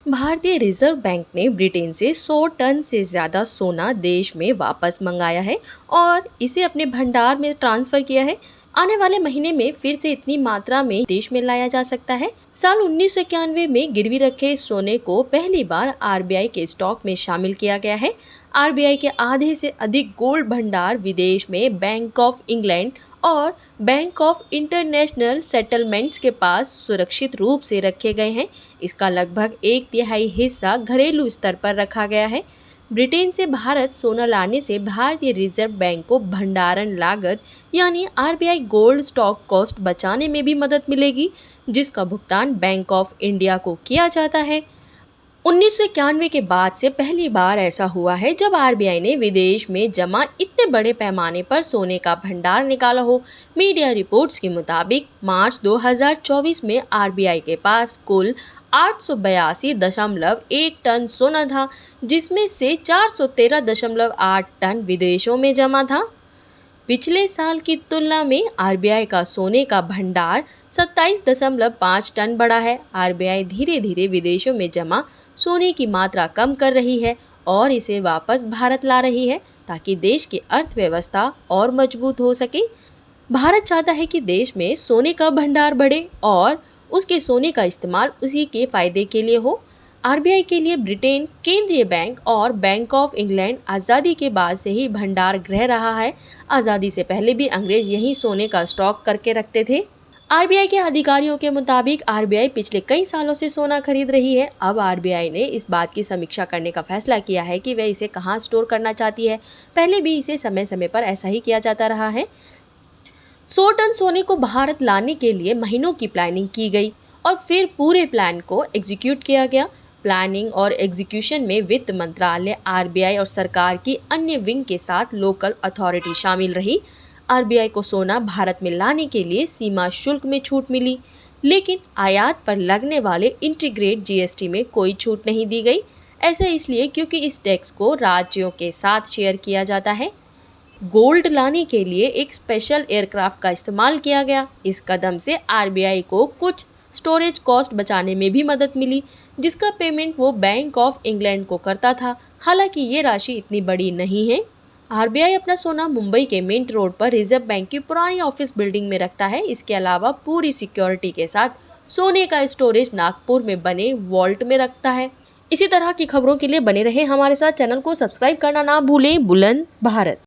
भारतीय reserve bank ने Britain से 100 टन से ज़्यादा सोना देश में वापस मंगाया है और इसे अपने भंडार में ट्रांसफ़र किया है। आने वाले महीने में फिर से इतनी मात्रा में देश में लाया जा सकता है। साल 1991 में गिरवी रखे सोने को पहली बार आरबीआई के स्टॉक में शामिल किया गया है। आरबीआई के आधे से अधिक गोल्ड भंडार विदेश में बैंक ऑफ इंग्लैंड और बैंक ऑफ इंटरनेशनल सेटलमेंट्स के पास सुरक्षित रूप से रखे गए हैं। इसका लगभग 1/3 हिस्सा घरेलू स्तर पर रखा गया है। ब्रिटेन से भारत सोना लाने से भारतीय रिजर्व बैंक को भंडारण लागत यानी आरबीआई गोल्ड स्टॉक कॉस्ट बचाने में भी मदद मिलेगी, जिसका भुगतान बैंक ऑफ इंडिया को किया जाता है। 1991 के बाद से पहली बार ऐसा हुआ है जब आरबीआई ने विदेश में जमा इतने बड़े पैमाने पर सोने का भंडार निकाला हो। मीडिया रिपोर्ट्स के मुताबिक मार्च 2024 में आरबीआई के पास कुल 882.1 टन सोना था, जिसमें से 413.8 टन विदेशों में जमा था। पिछले साल की तुलना में आरबीआई का सोने का भंडार 27.5 टन बढ़ा है। आरबीआई धीरे धीरे विदेशों में जमा सोने की मात्रा कम कर रही है और इसे वापस भारत ला रही है ताकि देश की अर्थव्यवस्था और मजबूत हो सके। भारत चाहता है कि देश में सोने का भंडार बढ़े और उसके सोने का इस्तेमाल उसी के फायदे के लिए हो। आरबीआई के लिए ब्रिटेन केंद्रीय बैंक और बैंक ऑफ इंग्लैंड आज़ादी के बाद से ही भंडार गृह रहा है। आज़ादी से पहले भी अंग्रेज यही सोने का स्टॉक करके रखते थे। आरबीआई के अधिकारियों के मुताबिक आरबीआई पिछले कई सालों से सोना खरीद रही है। अब आरबीआई ने इस बात की समीक्षा करने का फैसला किया है कि वह इसे कहाँ स्टोर करना चाहती है। पहले भी इसे समय समय पर ऐसा ही किया जाता रहा है। 100 टन सोने को भारत लाने के लिए महीनों की प्लानिंग की गई और फिर पूरे प्लान को एग्जीक्यूट किया गया। प्लानिंग और एग्जीक्यूशन में वित्त मंत्रालय, आरबीआई और सरकार की अन्य विंग के साथ लोकल अथॉरिटी शामिल रही। आरबीआई को सोना भारत में लाने के लिए सीमा शुल्क में छूट मिली, लेकिन आयात पर लगने वाले इंटीग्रेट जीएसटी में कोई छूट नहीं दी गई। ऐसा इसलिए क्योंकि इस टैक्स को राज्यों के साथ शेयर किया जाता है। गोल्ड लाने के लिए एक स्पेशल एयरक्राफ्ट का इस्तेमाल किया गया। इस कदम से आरबीआई को कुछ स्टोरेज कॉस्ट बचाने में भी मदद मिली, जिसका पेमेंट वो बैंक ऑफ इंग्लैंड को करता था। हालांकि ये राशि इतनी बड़ी नहीं है। आरबीआई अपना सोना मुंबई के मिंट रोड पर रिजर्व बैंक की पुरानी ऑफिस बिल्डिंग में रखता है। इसके अलावा पूरी सिक्योरिटी के साथ सोने का स्टोरेज नागपुर में बने वॉल्ट में रखता है। इसी तरह की खबरों के लिए बने रहे हमारे साथ। चैनल को सब्सक्राइब करना ना भूलें। बुलंद भारत।